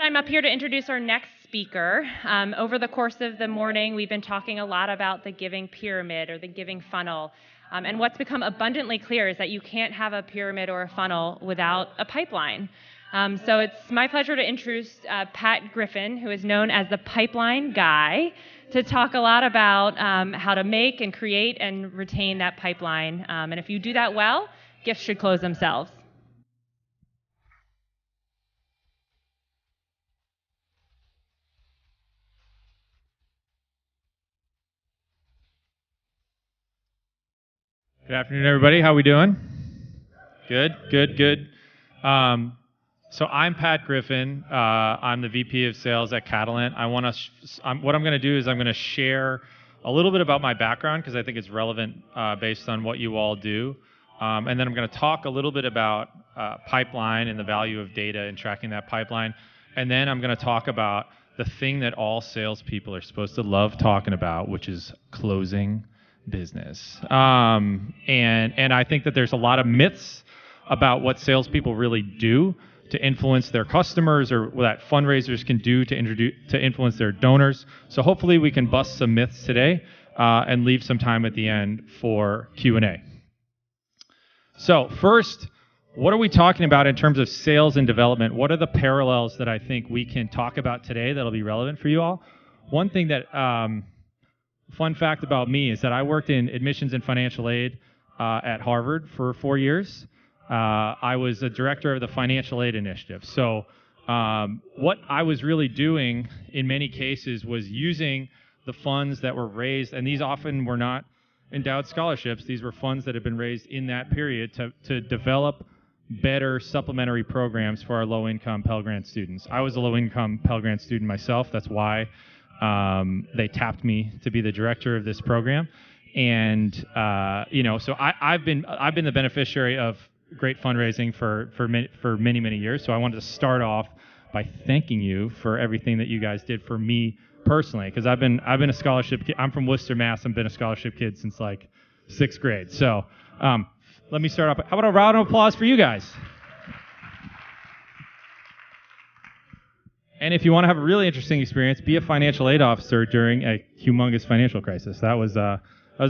I'm up here to introduce our next speaker. Over the course of the morning, we've been talking a lot about the giving pyramid or the giving funnel. And what's become abundantly clear is that you can't have a pyramid or a funnel without a pipeline. So it's my pleasure to introduce Pat Griffin, who is known as the Pipeline Guy, to talk a lot about how to make and create and retain that pipeline. And if you do that well, gifts should close themselves. Good afternoon, everybody. How we doing? Good. So I'm Pat Griffin. I'm the VP of Sales at Catalant. What I'm going to do is I'm going to share a little bit about my background because I think it's relevant based on what you all do. And then I'm going to talk a little bit about pipeline and the value of data and tracking that pipeline. And then I'm going to talk about the thing that all salespeople are supposed to love talking about, which is closing business. And I think that there's a lot of myths about what salespeople really do to influence their customers, or that fundraisers can do to influence their donors. So hopefully we can bust some myths today and leave some time at the end for Q&A. So first, what are we talking about in terms of sales and development? What are the parallels that I think we can talk about today that'll be relevant for you all? One thing that fun fact about me is that I worked in admissions and financial aid at Harvard for 4 years. I was a director of the financial aid initiative. So what I was really doing in many cases was using the funds that were raised, and these often were not endowed scholarships. These were funds that had been raised in that period to develop better supplementary programs for our low-income Pell Grant students. I was a low-income Pell Grant student myself. That's why they tapped me to be the director of this program, and so I've been the beneficiary of great fundraising for many years. So I wanted to start off by thanking you for everything that you guys did for me personally, because I've been a scholarship kid. I'm from Worcester, Mass. I've been a scholarship kid since like 6th grade. So let me start off. How about a round of applause for you guys? And if you want to have a really interesting experience, be a financial aid officer during a humongous financial crisis. That was a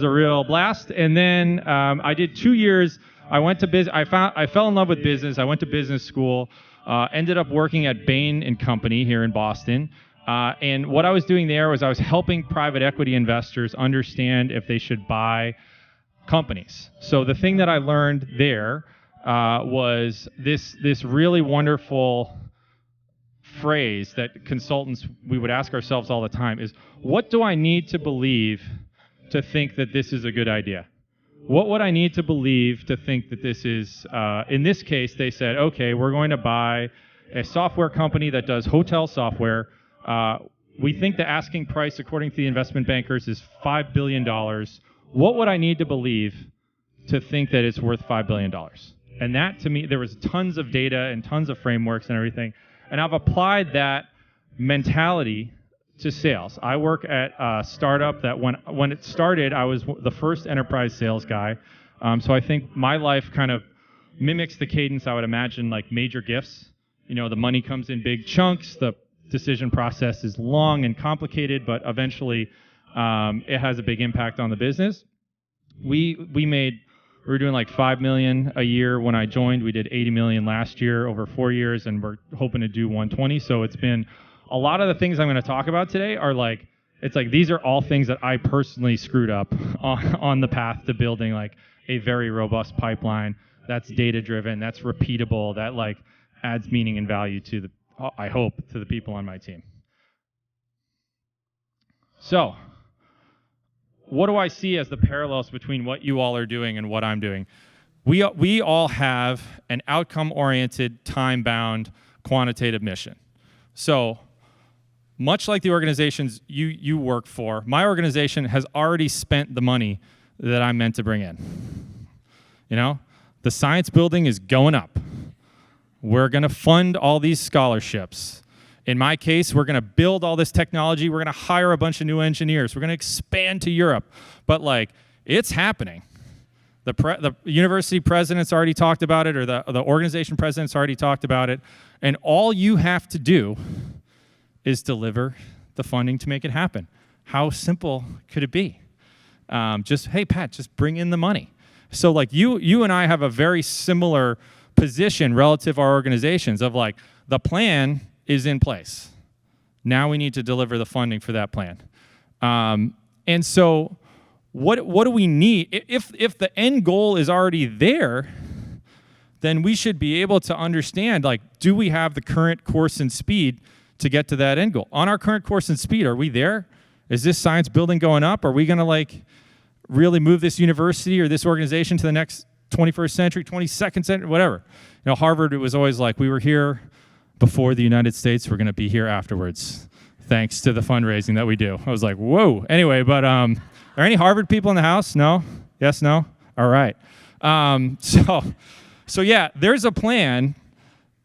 real blast. And then I did 2 years. I went to business. I fell in love with business. I went to business school. Ended up working at Bain & Company here in Boston. And what I was doing there was I was helping private equity investors understand if they should buy companies. So the thing that I learned there was this really wonderful phrase that consultants, we would ask ourselves all the time, is what do I need to believe to think that this is a good idea? What would I need to believe to think that this is, in this case, they said, okay, we're going to buy a software company that does hotel software. We think the asking price, according to the investment bankers, is $5 billion. What would I need to believe to think that it's worth $5 billion? And that, to me, there was tons of data and tons of frameworks and everything. And I've applied that mentality to sales. I work at a startup that when it started, I was the first enterprise sales guy. So I think my life kind of mimics the cadence I would imagine like major gifts. The money comes in big chunks. The decision process is long and complicated, but eventually it has a big impact on the business. We were doing like $5 million a year when I joined. We did $80 million last year over 4 years, and we're hoping to do 120. So it's been a lot of the things I'm going to talk about today are like, it's like these are all things that I personally screwed up on the path to building like a very robust pipeline that's data driven, that's repeatable, that like adds meaning and value to I hope to the people on my team. So what do I see as the parallels between what you all are doing and what I'm doing? We all have an outcome-oriented, time-bound, quantitative mission. So much like the organizations you work for, my organization has already spent the money that I'm meant to bring in. The science building is going up. We're going to fund all these scholarships. In my case, we're going to build all this technology. We're going to hire a bunch of new engineers. We're going to expand to Europe. But like, it's happening. The university president's already talked about it, or the organization president's already talked about it. And all you have to do is deliver the funding to make it happen. How simple could it be? Just, hey, Pat, just bring in the money. So like you and I have a very similar position relative to our organizations of like, the plan is in place. Now we need to deliver the funding for that plan. And so what do we need? If the end goal is already there, then we should be able to understand, like, do we have the current course and speed to get to that end goal? On our current course and speed, are we there? Is this science building going up? Are we going to, like, really move this university or this organization to the next 21st century, 22nd century, whatever? You know, Harvard, it was always like, we were here before the United States, we're going to be here afterwards, thanks to the fundraising that we do. I was like, whoa. Anyway, but are any Harvard people in the house? No? Yes, no? All right. So yeah, there's a plan.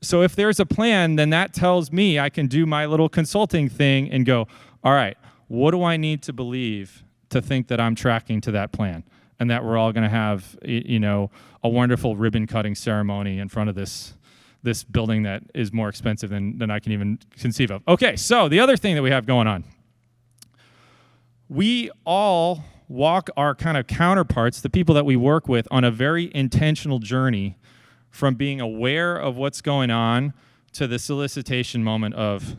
So if there's a plan, then that tells me I can do my little consulting thing and go, all right, what do I need to believe to think that I'm tracking to that plan and that we're all going to have, you know, a wonderful ribbon cutting ceremony in front of this building that is more expensive than I can even conceive of. Okay, so the other thing that we have going on, we all walk our kind of counterparts, the people that we work with, on a very intentional journey from being aware of what's going on to the solicitation moment of,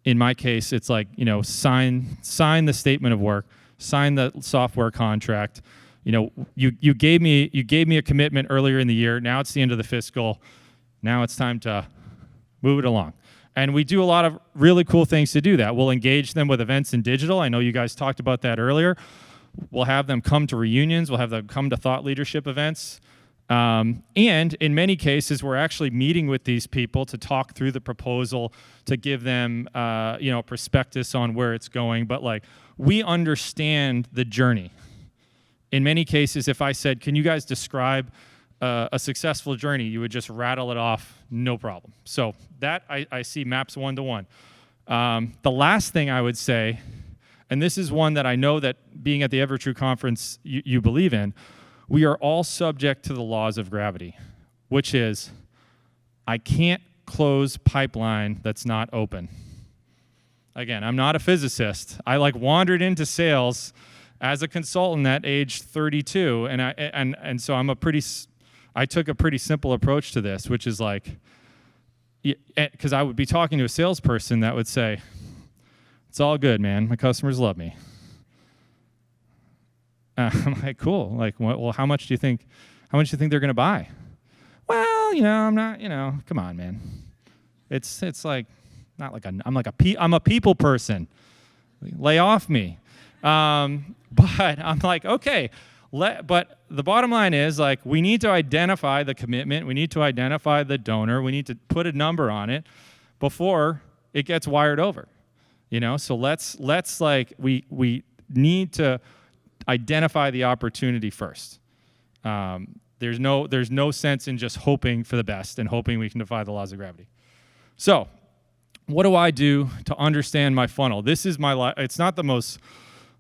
in my case, it's like, you know, sign the statement of work, sign the software contract. You know, you gave me a commitment earlier in the year. Now it's the end of the fiscal. Now it's time to move it along. And we do a lot of really cool things to do that. We'll engage them with events and digital. I know you guys talked about that earlier. We'll have them come to reunions. We'll have them come to thought leadership events. And in many cases, we're actually meeting with these people to talk through the proposal, to give them, you know, prospectus on where it's going. But like, we understand the journey. In many cases, if I said, can you guys describe a successful journey, you would just rattle it off, no problem. So that I see maps one-to-one. The last thing I would say, and this is one that I know that being at the EverTrue conference you believe in, we are all subject to the laws of gravity, which is I can't close pipeline that's not open. Again, I'm not a physicist. I like wandered into sales as a consultant at age 32, and so I took a pretty simple approach to this, which is like, because I would be talking to a salesperson that would say, it's all good, man. My customers love me. I'm like, cool. Like, well, how much do you think they're going to buy? Well, you know, I'm not, you know, come on, man. It's like, not like I'm a people person. Lay off me. But I'm like, okay. But the bottom line is, like, we need to identify the commitment. We need to identify the donor. We need to put a number on it before it gets wired over. You know, so let's like, we need to identify the opportunity first. There's no sense in just hoping for the best and hoping we can defy the laws of gravity. So, what do I do to understand my funnel? This is it's not the most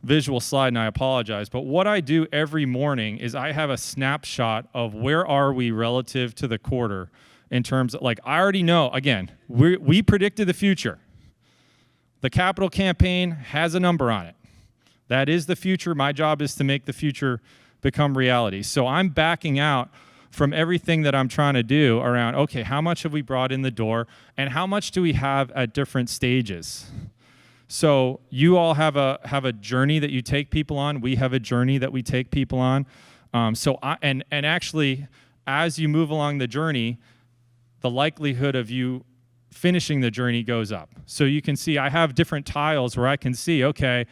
visual slide, and I apologize, but what I do every morning is I have a snapshot of where are we relative to the quarter in terms of, like, I already know, again, we predicted the future. The capital campaign has a number on it. That is the future. My job is to make the future become reality. So I'm backing out from everything that I'm trying to do around, okay, how much have we brought in the door, and how much do we have at different stages? So you all have a journey that you take people on. We have a journey that we take people on. And actually, as you move along the journey, the likelihood of you finishing the journey goes up. So you can see I have different tiles where I can see, okay,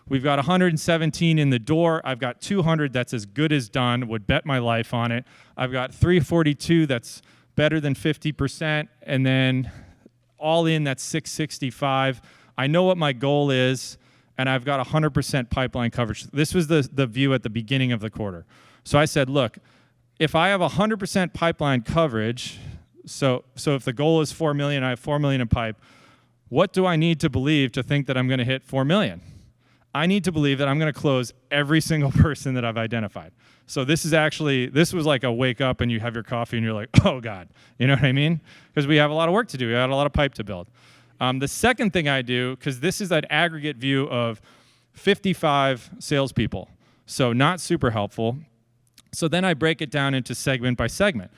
we've got 117 in the door. I've got 200 that's as good as done, would bet my life on it. I've got 342 that's better than 50%, and then all in, that's 665. I know what my goal is, and I've got 100% pipeline coverage. This was the view at the beginning of the quarter. So I said, look, if I have 100% pipeline coverage, so if the goal is 4 million, I have 4 million in pipe, what do I need to believe to think that I'm going to hit 4 million? I need to believe that I'm going to close every single person that I've identified. So this was like a wake up and you have your coffee and you're like, oh God, you know what I mean? Because we have a lot of work to do. We have a lot of pipe to build. The second thing I do, because this is an aggregate view of 55 salespeople, so not super helpful. So then I break it down into segment by segment.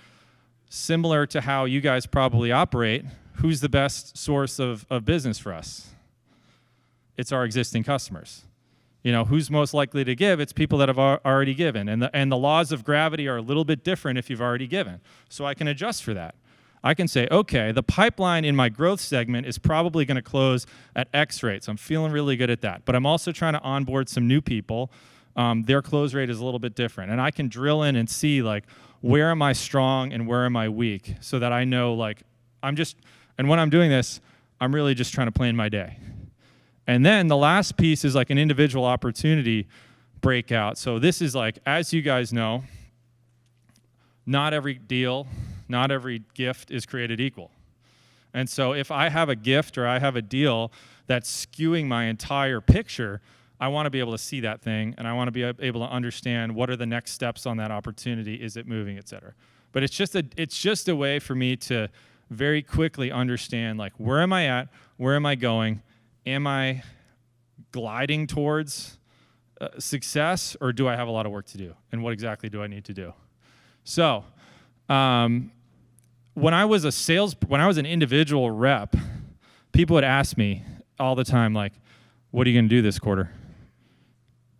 Similar to how you guys probably operate, who's the best source of business for us? It's our existing customers. You know, who's most likely to give? It's people that have already given. And the laws of gravity are a little bit different if you've already given. So I can adjust for that. I can say, okay, the pipeline in my growth segment is probably going to close at X rate. So I'm feeling really good at that. But I'm also trying to onboard some new people. Their close rate is a little bit different. And I can drill in and see, like, where am I strong and where am I weak, so that I know, like, and when I'm doing this, I'm really just trying to plan my day. And then the last piece is like an individual opportunity breakout. So this is like, as you guys know, not every deal, not every gift is created equal. And so if I have a gift or I have a deal that's skewing my entire picture, I want to be able to see that thing, and I want to be able to understand what are the next steps on that opportunity, is it moving, et cetera. But it's just a way for me to very quickly understand, like, where am I at, where am I going, am I gliding towards success, or do I have a lot of work to do, and what exactly do I need to do? So when I was an individual rep, people would ask me all the time, like, what are you going to do this quarter?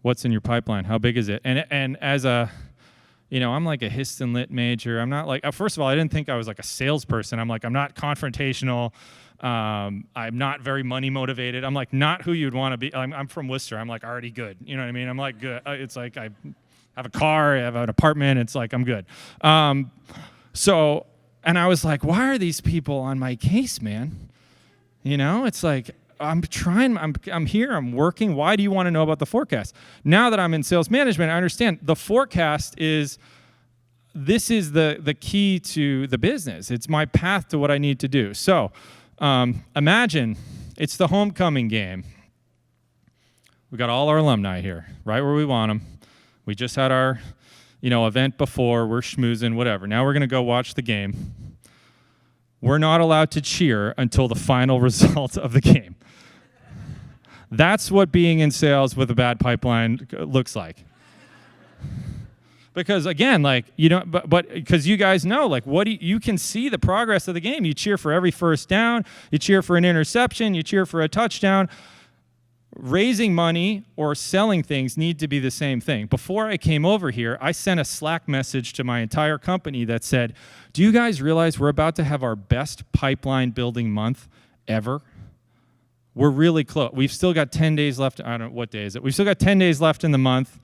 What's in your pipeline? How big is it? And as a, I'm like a hist and lit major. I'm not like, first of all, I didn't think I was like a salesperson. I'm not confrontational. I'm not very money motivated. I'm like not who you'd want to be. I'm from Worcester. I'm like already good. You know what I mean? I'm like good. It's like I have a car, I have an apartment. It's like I'm good. And I was like, why are these people on my case, man? It's like, I'm here, I'm working. Why do you want to know about the forecast? Now that I'm in sales management, I understand the forecast is the key to the business. It's my path to what I need to do. So imagine it's the homecoming game. We got all our alumni here, right where we want them. We just had our, event before. We're schmoozing, whatever. Now we're going to go watch the game. We're not allowed to cheer until the final result of the game. That's what being in sales with a bad pipeline looks like. Because again, like, but because you guys know, like, you can see the progress of the game. You cheer for every first down, you cheer for an interception, you cheer for a touchdown. Raising money or selling things need to be the same thing. Before I came over here, I sent a Slack message to my entire company that said, do you guys realize we're about to have our best pipeline building month ever? We're really close. We've still got 10 days left. I don't know, what day is it? We've still got 10 days left in the month.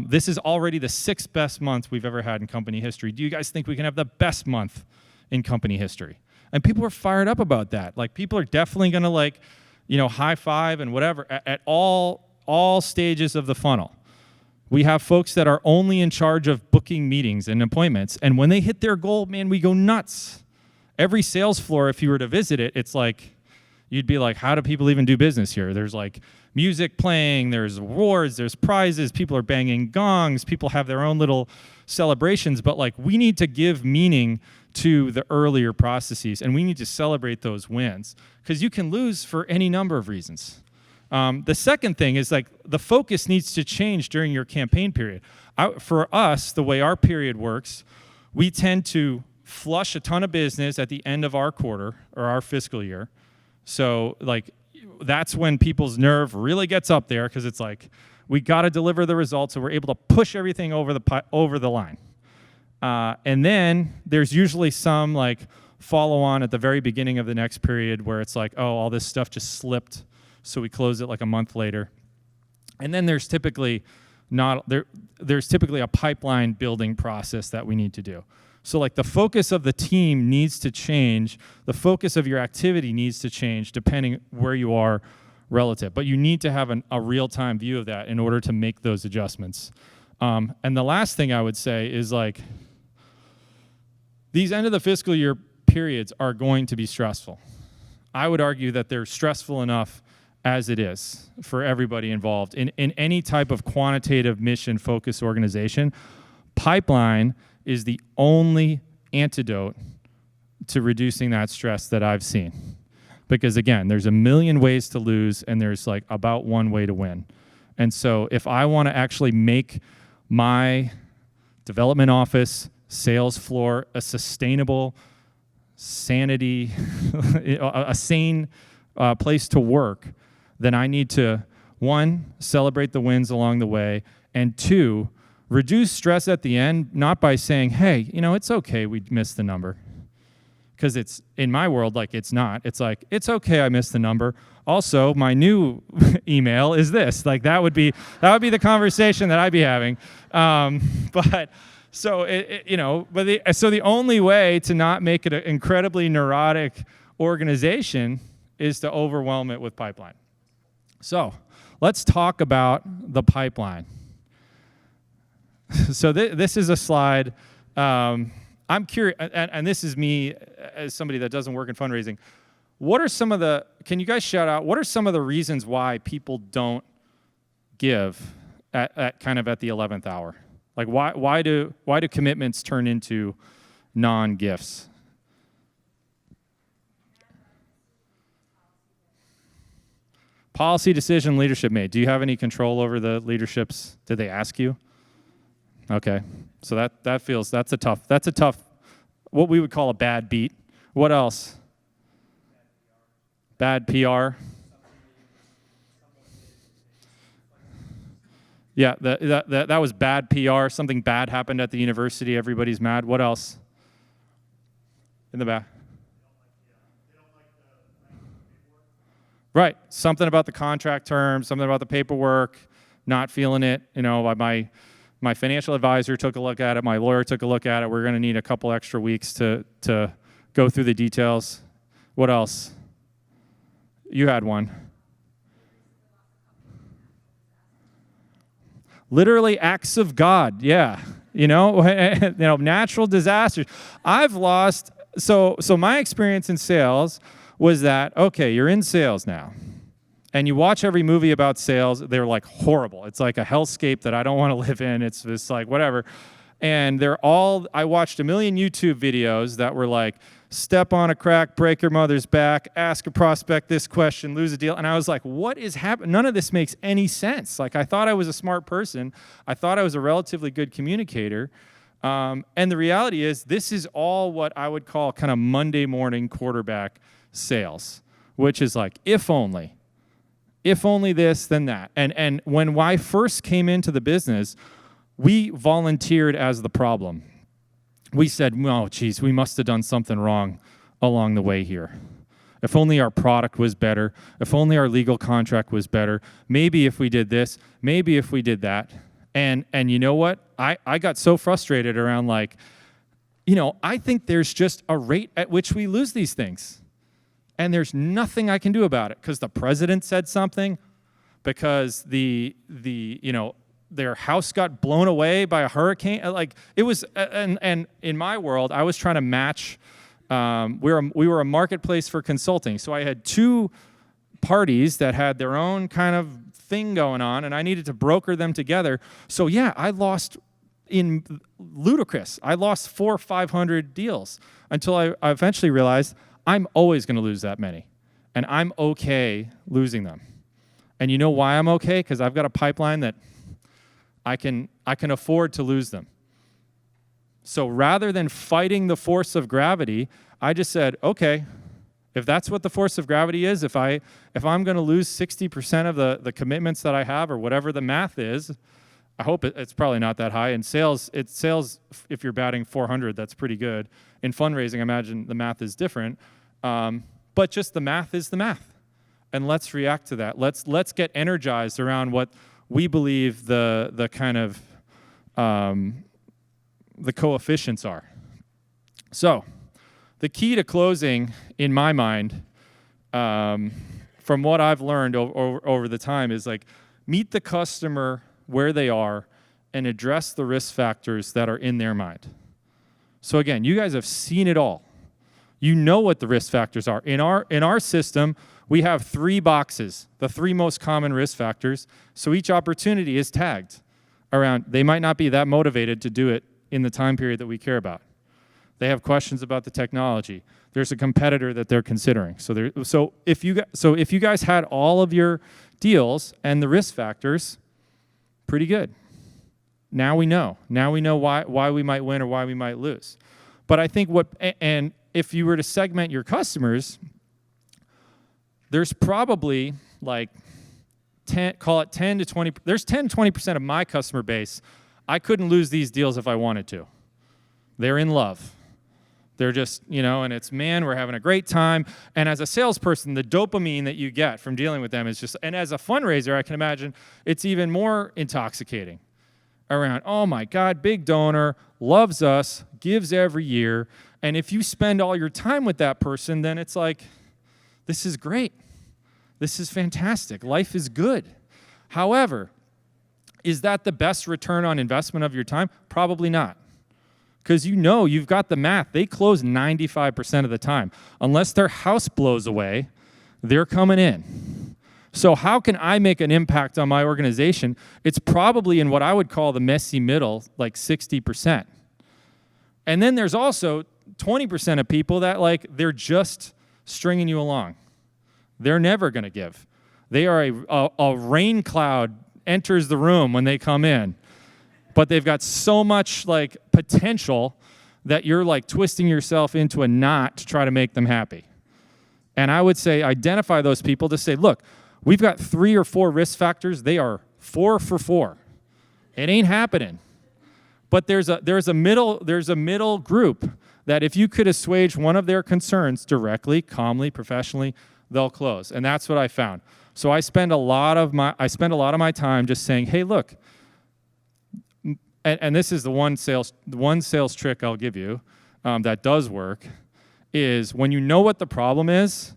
This is already the 6th best month we've ever had in company history. Do you guys think we can have the best month in company history? And people are fired up about that. Like, people are definitely going to, high five and whatever at all stages of the funnel. We have folks that are only in charge of booking meetings and appointments. And when they hit their goal, man, we go nuts. Every sales floor, if you were to visit it, it's like, you'd be like, how do people even do business here? There's like music playing, there's awards, there's prizes, people are banging gongs, people have their own little celebrations, but like, we need to give meaning to the earlier processes, and we need to celebrate those wins, because you can lose for any number of reasons. The second thing is, like, the focus needs to change during your campaign period. For us, the way our period works, we tend to flush a ton of business at the end of our quarter or our fiscal year. So, like, that's when people's nerve really gets up there, because it's like, we got to deliver the results, so we're able to push everything over the line. And then there's usually some like follow on at the very beginning of the next period where it's like, oh, all this stuff just slipped, so we close it like a month later. And then there's typically a pipeline building process that we need to do. So like, the focus of the team needs to change, the focus of your activity needs to change depending where you are relative. But you need to have a real-time view of that in order to make those adjustments. And the last thing I would say is, like, these end of the fiscal year periods are going to be stressful. I would argue that they're stressful enough as it is for everybody involved. In any type of quantitative mission-focused organization, pipeline is the only antidote to reducing that stress that I've seen. Because again, there's a million ways to lose, and there's like about one way to win. And so if I want to actually make my development office, sales floor, a sustainable, sanity, a sane place to work, then I need to, 1, celebrate the wins along the way, and 2, reduce stress at the end, not by saying, hey, it's okay we missed the number. Because it's, in my world, like it's not. It's like, it's okay I missed the number. Also, my new email is this. Like that would be the conversation that I'd be having. But so the only way to not make it an incredibly neurotic organization is to overwhelm it with pipeline. So let's talk about the pipeline. So this is a slide. I'm curious, and this is me as somebody that doesn't work in fundraising. Can you guys shout out, what are some of the reasons why people don't give at kind of at the 11th hour? Like why do commitments turn into non-gifts? Policy decision leadership made. Do you have any control over the leaderships? Did they ask you? Okay, so that's a tough, what we would call a bad beat. What else? Bad PR. Yeah, that was bad PR. Something bad happened at the university. Everybody's mad. What else? In the back. Right, something about the contract terms, something about the paperwork, not feeling it. My financial advisor took a look at it. My lawyer took a look at it. We're going to need a couple extra weeks to go through the details. What else? You had one. Literally acts of God. Yeah. Natural disasters. I've lost. So my experience in sales was that, okay, you're in sales now. And you watch every movie about sales, they're like horrible. It's like a hellscape that I don't want to live in. It's just like whatever. And I watched a million YouTube videos that were like, step on a crack, break your mother's back, ask a prospect this question, lose a deal. And I was like, what is happening? None of this makes any sense. Like I thought I was a smart person. I thought I was a relatively good communicator. And the reality is this is all what I would call kind of Monday morning quarterback sales, which is like, if only this, then that. And when I first came into the business, we volunteered as the problem. We said, oh, geez, we must have done something wrong along the way here. If only our product was better. If only our legal contract was better. Maybe if we did this. Maybe if we did that. And you know what? I got so frustrated around I think there's just a rate at which we lose these things. And there's nothing I can do about it because the president said something, because their house got blown away by a hurricane. Like it was, and in my world, I was trying to match. We were a marketplace for consulting, so I had 2 parties that had their own kind of thing going on, and I needed to broker them together. So yeah, I lost in ludicrous. I lost 400 or 500 deals until I eventually realized I'm always going to lose that many, and I'm okay losing them. And you know why I'm okay? Because I've got a pipeline that I can afford to lose them. So rather than fighting the force of gravity, I just said, okay, if that's what the force of gravity is, if I'm going to lose 60% of the commitments that I have, or whatever the math is, I hope it's probably not that high. In sales, if you're batting 400, that's pretty good. In fundraising, I imagine the math is different. But just the math is the math. And let's react to that. Let's get energized around what we believe the kind of the coefficients are. So the key to closing, in my mind, from what I've learned over the time, is like meet the customer where they are and address the risk factors that are in their mind. So again, you guys have seen it all. You know what the risk factors are. In our system, we have 3 boxes, the 3 most common risk factors. So each opportunity is tagged around. They might not be that motivated to do it in the time period that we care about. They have questions about the technology. There's a competitor that they're considering. So if you guys had all of your deals and the risk factors, pretty good. Now we know. Now we know why we might win or why we might lose. But I think and if you were to segment your customers, there's probably like 10 to 20, there's 10 to 20% of my customer base, I couldn't lose these deals if I wanted to. They're in love. They're just, and it's, man, we're having a great time. And as a salesperson, the dopamine that you get from dealing with them is just, and as a fundraiser, I can imagine it's even more intoxicating around, oh my God, big donor, loves us, gives every year. And if you spend all your time with that person, then it's like, this is great. This is fantastic. Life is good. However, is that the best return on investment of your time? Probably not. Because you've got the math. They close 95% of the time. Unless their house blows away, they're coming in. So how can I make an impact on my organization? It's probably in what I would call the messy middle, like 60%. And then there's also 20% of people that they're just stringing you along. They're never going to give. They are a rain cloud enters the room when they come in. But they've got so much potential that you're twisting yourself into a knot to try to make them happy. And I would say identify those people to say, look, we've got 3 or 4 risk factors. They are 4 for 4. It ain't happening. But there's a middle group that if you could assuage one of their concerns directly, calmly, professionally, they'll close. And that's what I found. So I spend a lot of my time just saying, hey, look. And this is the one sales trick I'll give you that does work, is when you know what the problem is,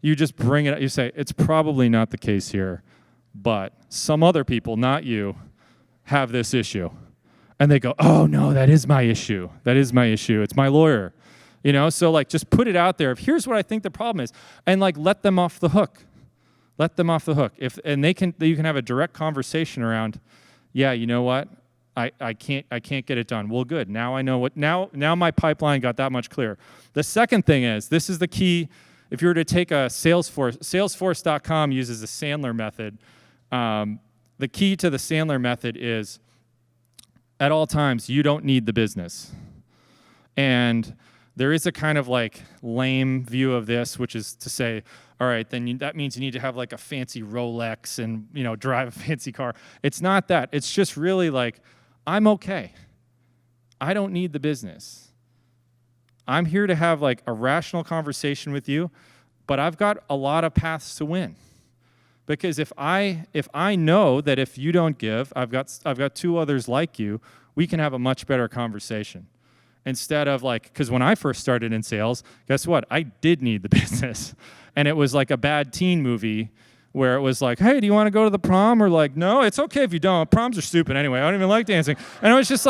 you just bring it up. You say, it's probably not the case here, but some other people, not you, have this issue. And they go, oh, no, that is my issue. That is my issue. It's my lawyer. So just put it out there. Here's what I think the problem is. And let them off the hook. Let them off the hook. You can have a direct conversation around, yeah, you know what? I can't get it done. Well, good. Now I know what. Now my pipeline got that much clearer. The second thing is, this is the key. If you were to take a Salesforce.com uses the Sandler method. The key to the Sandler method is, at all times, you don't need the business. And there is a kind of lame view of this, which is to say, all right, then that means you need to have a fancy Rolex and drive a fancy car. It's not that. It's just really I'm okay. I don't need the business. I'm here to have a rational conversation with you, but I've got a lot of paths to win. Because if I know that if you don't give, I've got 2 others like you, we can have a much better conversation. Instead of because when I first started in sales, guess what? I did need the business. And it was like a bad teen movie where it was hey, do you want to go to the prom? Or no, it's okay if you don't. Proms are stupid anyway. I don't even like dancing. And it was just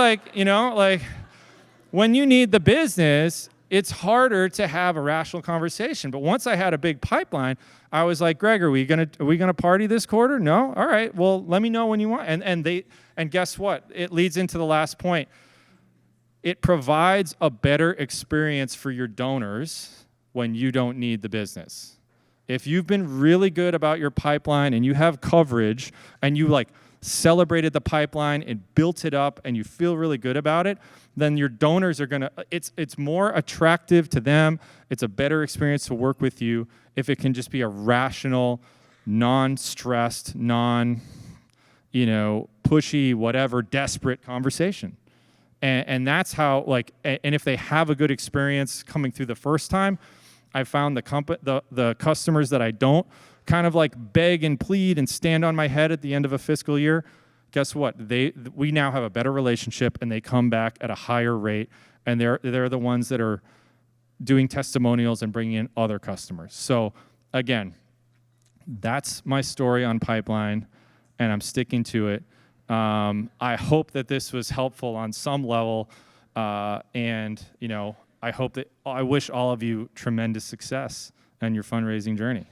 when you need the business, it's harder to have a rational conversation. But once I had a big pipeline, I was like, Greg, are we gonna party this quarter? No? All right, well, let me know when you want. And guess what? It leads into the last point. It provides a better experience for your donors when you don't need the business. If you've been really good about your pipeline and you have coverage and you celebrated the pipeline and built it up and you feel really good about it, then your donors are it's more attractive to them. It's a better experience to work with you if it can just be a rational, non-stressed, pushy, whatever, desperate conversation. And that's how, and if they have a good experience coming through the first time, I found the customers that I don't kind of beg and plead and stand on my head at the end of a fiscal year, guess what? We now have a better relationship, and they come back at a higher rate, and they're the ones that are doing testimonials and bringing in other customers. So again, that's my story on pipeline, and I'm sticking to it. I hope that this was helpful on some level, and I wish all of you tremendous success on your fundraising journey.